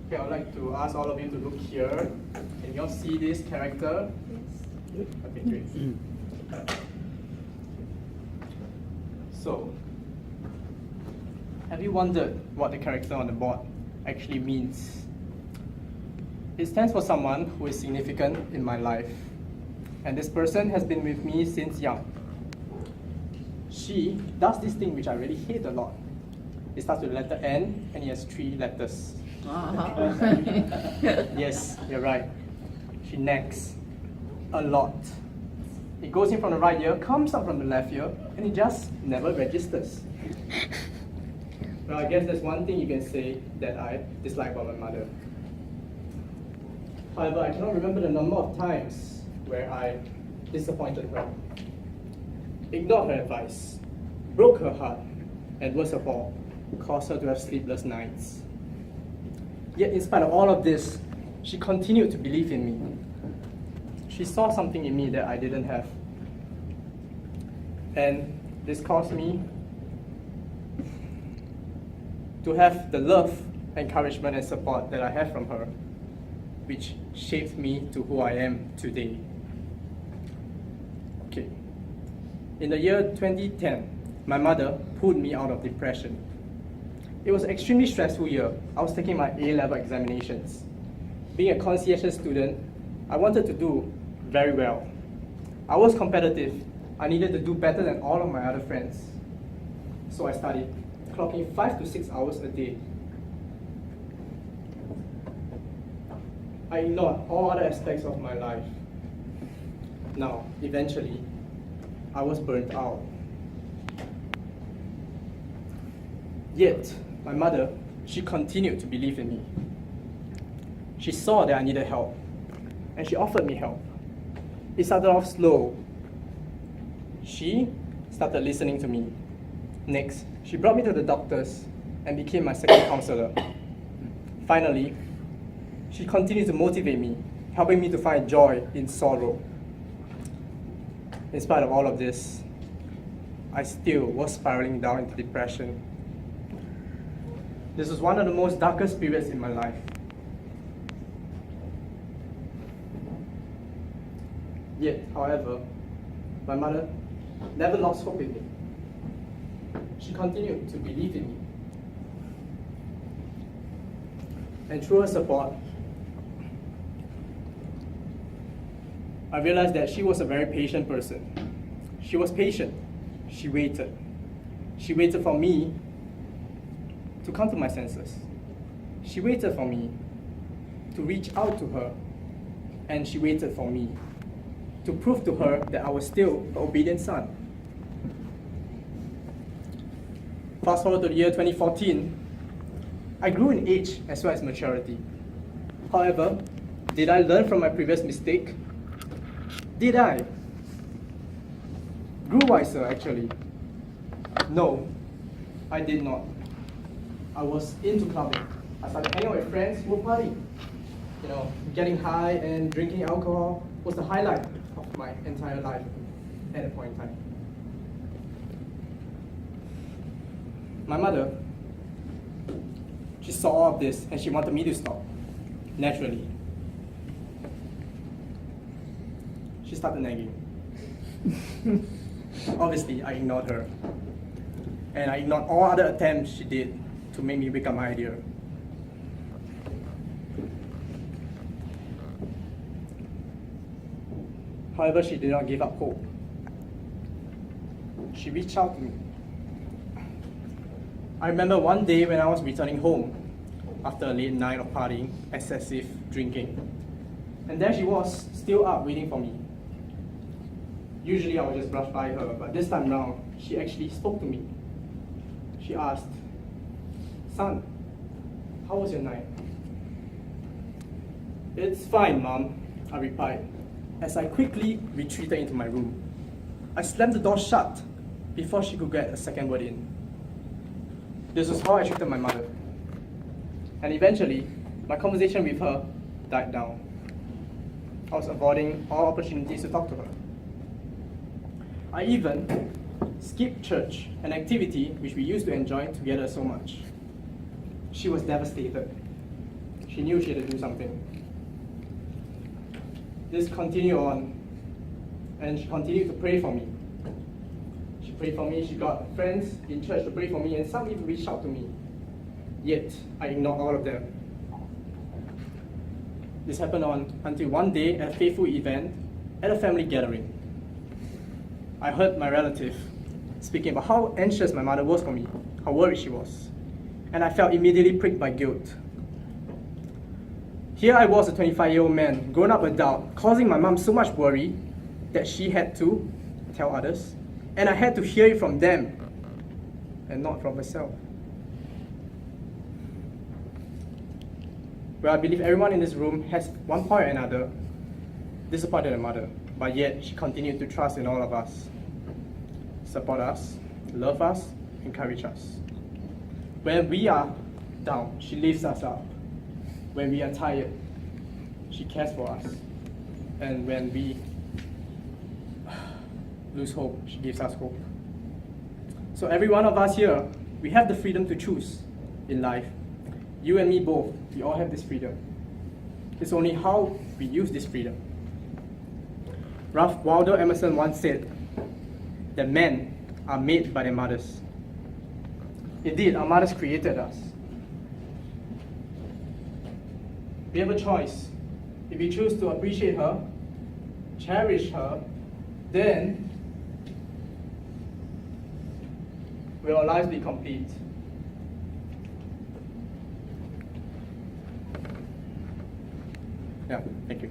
Okay, I would like to ask all of you to look here. Can you all see this character? Yes. Okay, great. So, have you wondered what the character on the board actually means? It stands for someone who is significant in my life. And this person has been with me since young. She does this thing which I really hate a lot. It starts with the letter N and it has 3 letters. Yes, you're right. She nags a lot. It goes in from the right ear, comes out from the left ear, and it just never registers. Well, I guess there's one thing you can say that I dislike about my mother. However, I cannot remember the number of times where I disappointed her, ignored her advice, broke her heart, and worst of all, caused her to have sleepless nights. Yet in spite of all of this, she continued to believe in me. She saw something in me that I didn't have. And this caused me to have the love, encouragement, and support that I have from her, which shaped me to who I am today. Okay. In the year 2010, my mother pulled me out of depression. It was an extremely stressful year. I was taking my A-level examinations. Being a conscientious student, I wanted to do very well. I was competitive. I needed to do better than all of my other friends. So I studied, clocking 5 to 6 hours a day. I ignored all other aspects of my life. Now, eventually, I was burnt out. Yet, my mother, she continued to believe in me. She saw that I needed help, and she offered me help. It started off slow. She started listening to me. Next, she brought me to the doctors and became my second counselor. Finally, she continued to motivate me, helping me to find joy in sorrow. In spite of all of this, I still was spiraling down into depression. This was one of the most darkest periods in my life. Yet, however, my mother never lost hope in me. She continued to believe in me. And through her support, I realized that she was a very patient person. She was patient. She waited. She waited for me to come to my senses. She waited for me to reach out to her, and she waited for me to prove to her that I was still an obedient son. Fast forward to the year 2014, I grew in age as well as maturity. However, did I learn from my previous mistake? Did I? Grew wiser, actually. No, I did not. I was into clubbing. I started hanging out with friends who were partying. Getting high and drinking alcohol was the highlight of my entire life at a point in time. My mother, she saw all of this and she wanted me to stop, naturally. She started nagging. Obviously, I ignored her. And I ignored all other attempts she did to make me become my idea. However, she did not give up hope. She reached out to me. I remember one day when I was returning home after a late night of partying, excessive drinking. And there she was, still up, waiting for me. Usually I would just brush by her, but this time round, she actually spoke to me. She asked, "Son, how was your night?" "It's fine, Mom," I replied, as I quickly retreated into my room. I slammed the door shut before she could get a second word in. This was how I treated my mother. And eventually, my conversation with her died down. I was avoiding all opportunities to talk to her. I even skipped church, an activity which we used to enjoy together so much. She was devastated. She she knew she had to do something. This continued on, and she continued to pray for me. She prayed for me, she got friends in church to pray for me, and some even reached out to me. Yet, I ignored all of them. This happened until one day at a faithful event at a family gathering. I heard my relative speaking about how anxious my mother was for me, how worried she was, and I felt immediately pricked by guilt. Here I was, a 25-year-old man, grown-up adult, causing my mom so much worry that she had to tell others, and I had to hear it from them and not from herself. Well, I believe everyone in this room has, one point or another, disappointed her mother, but yet she continued to trust in all of us, support us, love us, encourage us. When we are down, she lifts us up. When we are tired, she cares for us. And when we lose hope, she gives us hope. So every one of us here, we have the freedom to choose in life. You and me both, we all have this freedom. It's only how we use this freedom. Ralph Waldo Emerson once said that men are made by their mothers. Indeed, our mothers created us. We have a choice. If we choose to appreciate her, cherish her, then will our lives be complete? Yeah, thank you.